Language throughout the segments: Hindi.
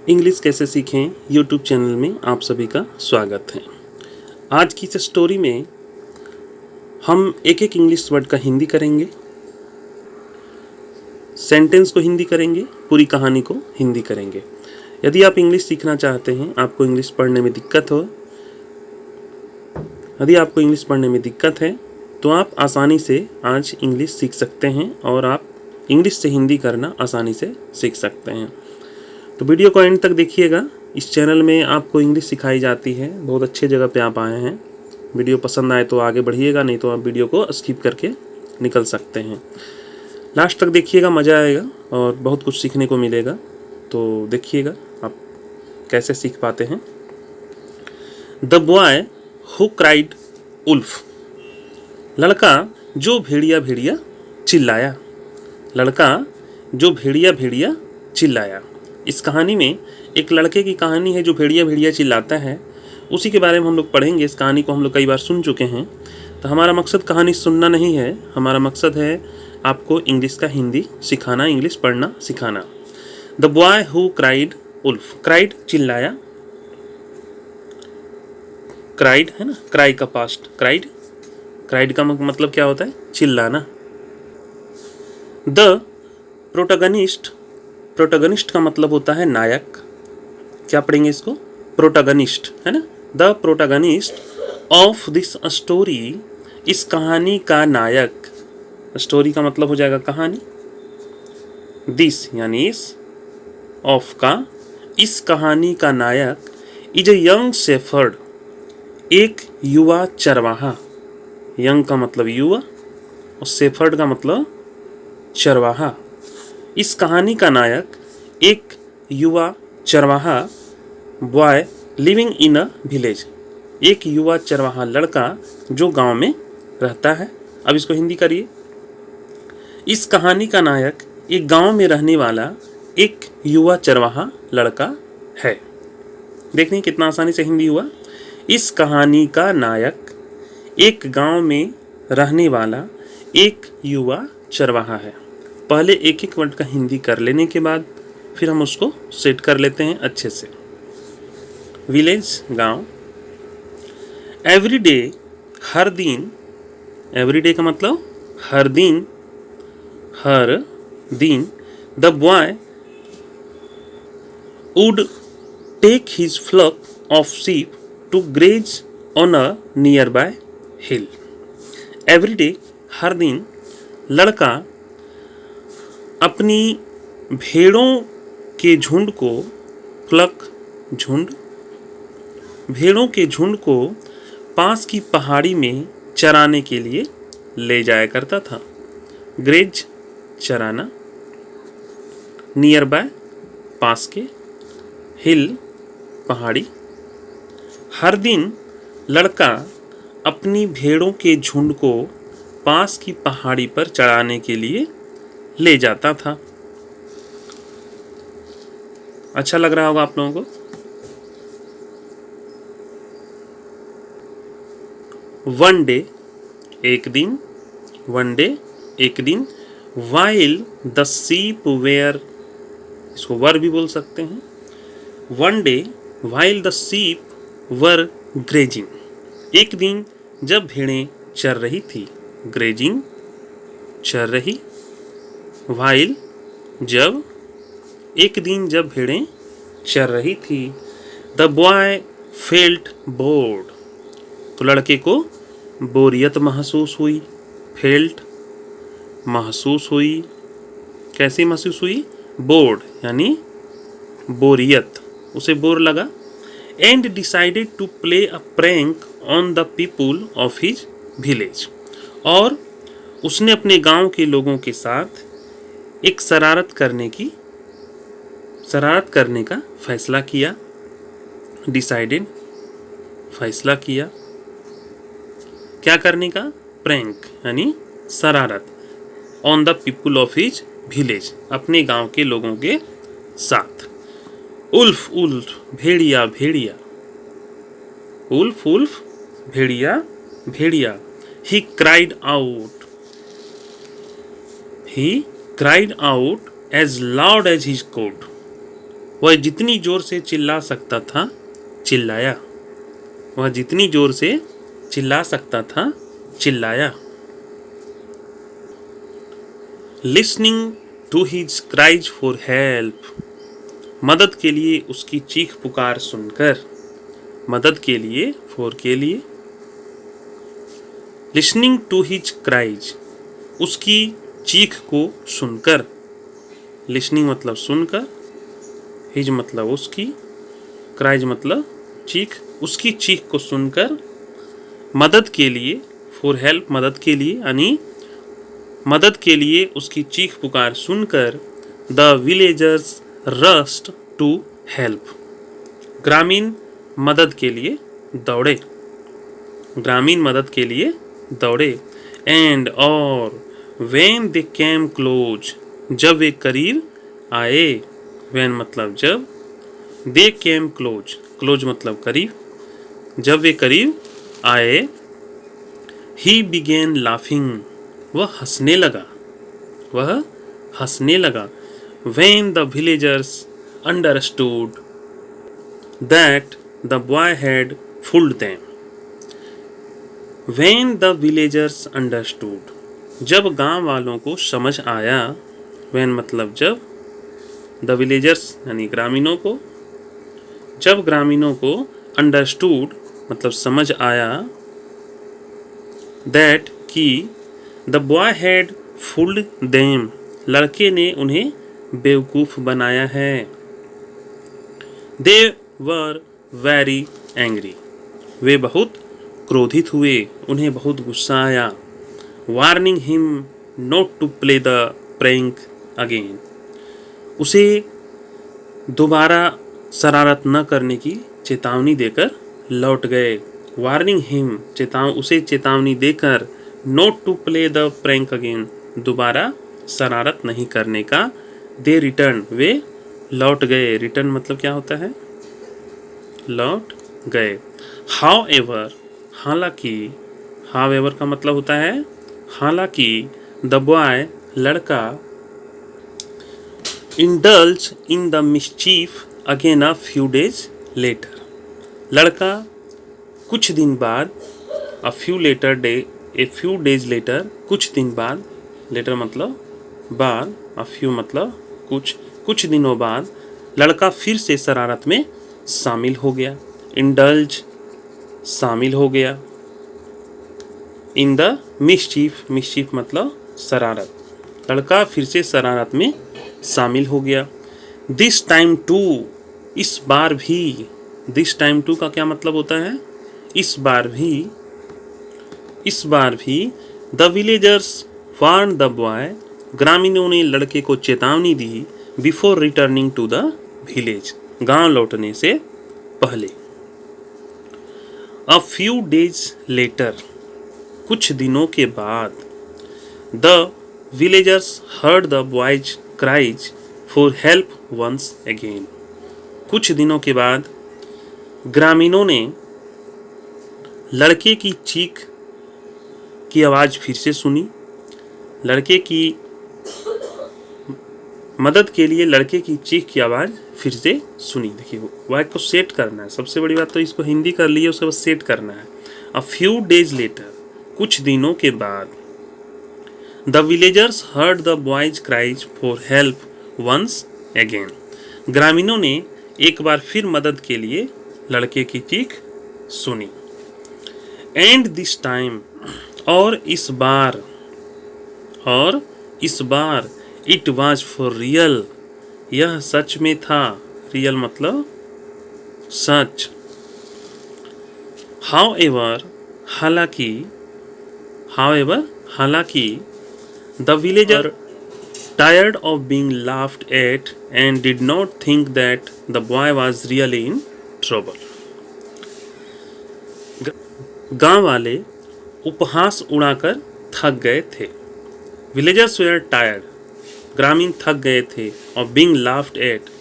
इंग्लिश कैसे सीखें यूट्यूब चैनल में आप सभी का स्वागत है। आज की इस स्टोरी में हम एक एक इंग्लिश वर्ड का हिंदी करेंगे, सेंटेंस को हिंदी करेंगे, पूरी कहानी को हिंदी करेंगे। यदि आप इंग्लिश सीखना चाहते हैं, आपको इंग्लिश पढ़ने में दिक्कत है तो आप आसानी से आज इंग्लिश सीख सकते हैं और आप इंग्लिश से हिंदी करना आसानी से सीख सकते हैं। तो वीडियो को एंड तक देखिएगा। इस चैनल में आपको इंग्लिश सिखाई जाती है। बहुत अच्छे जगह पे आप आए हैं। वीडियो पसंद आए तो आगे बढ़िएगा, नहीं तो आप वीडियो को स्किप करके निकल सकते हैं। लास्ट तक देखिएगा, मज़ा आएगा और बहुत कुछ सीखने को मिलेगा। तो देखिएगा आप कैसे सीख पाते हैं। The boy who cried wolf, लड़का जो भेड़िया भेड़िया चिल्लाया। लड़का जो भेड़िया भेड़िया चिल्लाया। इस कहानी में एक लड़के की कहानी है जो भेड़िया भेड़िया चिल्लाता है। उसी के बारे में हम लोग पढ़ेंगे। इस कहानी को हम लोग कई बार सुन चुके हैं। तो हमारा मकसद कहानी सुनना नहीं है, हमारा मकसद है आपको इंग्लिश का हिंदी सिखाना, इंग्लिश पढ़ना सिखाना। The boy who cried wolf, cried चिल्लाया, क्राइड है ना, क्राई का पास्ट क्राइड, क्राइड का मतलब क्या होता है? चिल्लाना। द प्रोटोगनिस्ट, प्रोटोगनिस्ट का मतलब होता है नायक। क्या पढ़ेंगे इसको? प्रोटोगनिस्ट है ना। The protagonist of this story, इस कहानी का नायक। स्टोरी का मतलब हो जाएगा कहानी। दिस यानी इस, ऑफ का, इस कहानी का नायक इज ए यंग शेफर्ड, एक युवा चरवाहा। यंग का मतलब युवा और शेफर्ड का मतलब चरवाहा। इस कहानी का नायक एक युवा चरवाहा, boy living in a village, एक युवा चरवाहा लड़का जो गांव में रहता है। अब इसको हिंदी करिए। इस कहानी का नायक एक गांव में रहने वाला एक युवा चरवाहा लड़का है। देखिए कितना आसानी से हिंदी हुआ। इस कहानी का नायक एक गांव में रहने वाला एक युवा चरवाहा है। पहले एक एक वर्ड का हिंदी कर लेने के बाद फिर हम उसको सेट कर लेते हैं अच्छे से। विलेज गांव। एवरी डे, हर दिन। एवरी डे का मतलब हर दिन, हर दिन। The boy would take his flock of sheep to graze on a nearby hill. Every day, हर दिन, लड़का अपनी भेड़ों के झुंड को, फ्लक झुंड, भेड़ों के झुंड को पास की पहाड़ी में चराने के लिए ले जाया करता था। ग्रेज चराना, नियर बाय पास के, हिल पहाड़ी। हर दिन लड़का अपनी भेड़ों के झुंड को पास की पहाड़ी पर चढ़ाने के लिए ले जाता था। अच्छा लग रहा होगा आप लोगों को। वन डे, एक दिन, वन डे एक दिन। वाइल द शीप वेयर, इसको वर भी बोल सकते हैं। One day while the sheep were grazing, एक दिन जब भेड़ें चर रही थी। ग्रेजिंग चर रही, वाइल जब, एक दिन जब भेड़ें चर रही थी। द बॉय फेल्ट बोर्ड, तो लड़के को बोरियत महसूस हुई। फेल्ट महसूस हुई, कैसी महसूस हुई? बोर्ड यानी बोरियत, उसे बोर लगा। And decided to play a prank on the people of his village, और उसने अपने गांव के लोगों के साथ एक शरारत करने का फैसला किया। डिसाइडेड, फैसला किया। क्या करने का? प्रैंक यानी शरारत। On the people of his village, अपने गांव के लोगों के साथ। उल्फ उल्फ, भेड़िया भेड़िया। उल्फ उल्फ, भेड़िया भेड़िया। He cried out, he cried out as loud as he could. वह जितनी जोर से चिल्ला सकता था चिल्लाया। वह जितनी जोर से चिल्ला सकता था चिल्लाया। Listening to his cries for help, मदद के लिए उसकी चीख पुकार सुनकर। मदद के लिए, फॉर के लिए। लिसनिंग टू हिज क्राइज, उसकी चीख को सुनकर। लिसनिंग मतलब सुनकर, हिज मतलब उसकी, क्राइज मतलब चीख, उसकी चीख को सुनकर। मदद के लिए, फॉर हेल्प मदद के लिए, यानी मदद के लिए उसकी चीख पुकार सुनकर the villagers rushed to help, ग्रामीण मदद के लिए दौड़े। ग्रामीण मदद के लिए दौड़े। एंड और व्हेन दे केम क्लोज, जब वे करीब आए। व्हेन मतलब जब, दे केम क्लोज, क्लोज मतलब करीब, जब वे करीब आए। ही बिगेन लाफिंग, वह हंसने लगा। वह हंसने लगा। When the villagers understood that the boy had fooled them. When the villagers understood, जब गांव वालों को समझ आया। व्हेन मतलब जब, द विलेजर्स यानी ग्रामीणों को, जब ग्रामीणों को अंडरस्टूड मतलब समझ आया। दैट कि the boy had fooled them, लड़के ने उन्हें बेवकूफ़ बनाया है। दे वर वेरी एंग्री, वे बहुत क्रोधित हुए, उन्हें बहुत गुस्सा आया। Warning him not to play the prank again, उसे दोबारा शरारत न करने की चेतावनी देकर लौट गए। वार्निंग हिम, उसे चेतावनी देकर, not to play the prank again, दोबारा शरारत नहीं करने का। दे रिटर्न, वे लौट गए। रिटर्न मतलब क्या होता है? लौट गए। हाउ एवर, हालांकि, हाउ एवर का मतलब होता है हालांकि। द बॉय, लड़का, indulge in the mischief again a few days later, लड़का कुछ दिन बाद, अ फ्यू डेज लेटर, कुछ दिन बाद, लेटर मतलब बाद, अ फ्यू मतलब कुछ दिनों बाद, लड़का फिर से शरारत में शामिल हो गया। इंडल्ज शामिल हो गया। इन द मिस्चीफ, मिस्चीफ मतलब शरारत, लड़का फिर से शरारत में शामिल हो गया। दिस टाइम टू, इस बार भी। दिस टाइम टू का क्या मतलब होता है? इस बार भी। इस बार भी। The villagers warn the boy, ग्रामीणों ने लड़के को चेतावनी दी। Before returning to the village, गांव लौटने से पहले। अ फ्यू डेज लेटर, कुछ दिनों के बाद। The villagers heard the boy's cries for help once again, कुछ दिनों के बाद ग्रामीणों ने लड़के की चीख की आवाज़ फिर से सुनी। लड़के की मदद के लिए लड़के की चीख की आवाज़ फिर से सुनी। देखिए वाक्य को सेट करना है, सबसे बड़ी बात तो इसको हिंदी कर लिए, उसके बाद सेट करना है। अ फ्यू डेज लेटर, कुछ दिनों के बाद। The villagers heard the boy's cries for help once again, ग्रामीणों ने एक बार फिर मदद के लिए लड़के की चीख सुनी। एंड दिस टाइम, और इस बार, इट वॉज फॉर रियल, यह सच में था। रियल मतलब सच। हाउएवर, हालांकि, the villager tired of being laughed at and did not think that the boy was really in trouble. गांव वाले उपहास उड़ाकर थक गए थे। Villagers were tired, ग्रामीण थक गए थे। of being laughed at,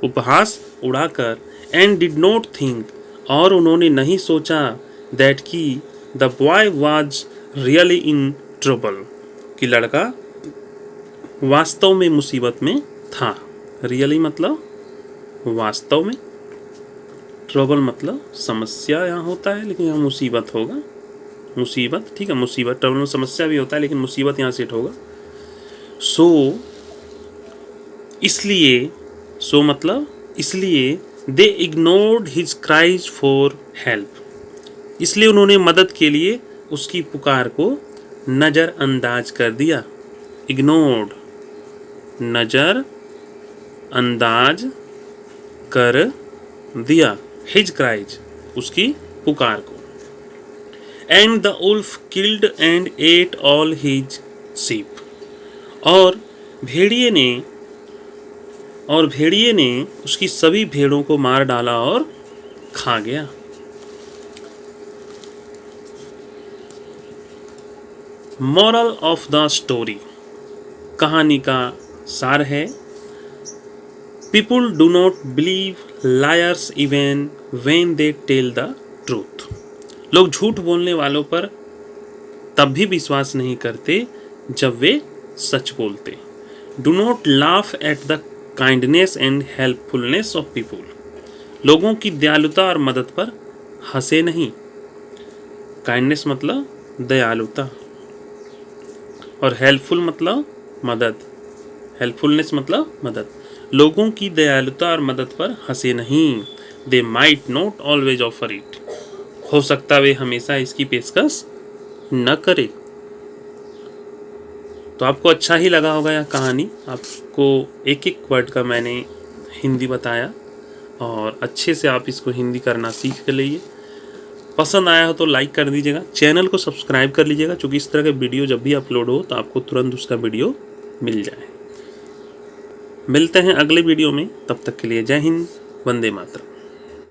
उपहास उड़ाकर, and did not think, और उन्होंने नहीं सोचा, that कि the boy was really in trouble, कि लड़का वास्तव में मुसीबत में था। रियली मतलब वास्तव में, ट्रबल मतलब समस्या यहाँ होता है, लेकिन यहाँ मुसीबत होगा, मुसीबत, ठीक है, मुसीबत, ट्रबल में समस्या भी होता है लेकिन मुसीबत यहाँ सेट होगा। सो इसलिए, सो मतलब इसलिए, they ignored his cries for help, इसलिए उन्होंने मदद के लिए उसकी पुकार को नज़रअंदाज कर दिया। इग्नोर्ड, नज़र अंदाज कर दिया, हिज क्राइज, उसकी पुकार को। And the wolf killed and ate all his sheep, और भेड़िए ने उसकी सभी भेड़ों को मार डाला और खा गया। मॉरल ऑफ द स्टोरी, कहानी का सार है, people do not believe liars even when they tell the truth, लोग झूठ बोलने वालों पर तब भी विश्वास नहीं करते जब वे सच बोलते। Do not laugh at the kindness and helpfulness of people, लोगों की दयालुता और मदद पर हंसे नहीं। काइंडनेस मतलब दयालुता, और हेल्पफुल मतलब मदद, हेल्पफुलनेस मतलब मदद। लोगों की दयालुता और मदद पर हंसे नहीं। They might not always offer it, हो सकता वे हमेशा इसकी पेशकश न करे। तो आपको अच्छा ही लगा होगा यह कहानी, आपको एक एक वर्ड का मैंने हिंदी बताया और अच्छे से आप इसको हिंदी करना सीख कर लीजिए। पसंद आया हो तो लाइक कर दीजिएगा, चैनल को सब्सक्राइब कर लीजिएगा, क्योंकि इस तरह के वीडियो जब भी अपलोड हो तो आपको तुरंत उसका वीडियो मिल जाए। मिलते हैं अगले वीडियो में, तब तक के लिए जय हिंद, वंदे मातरम।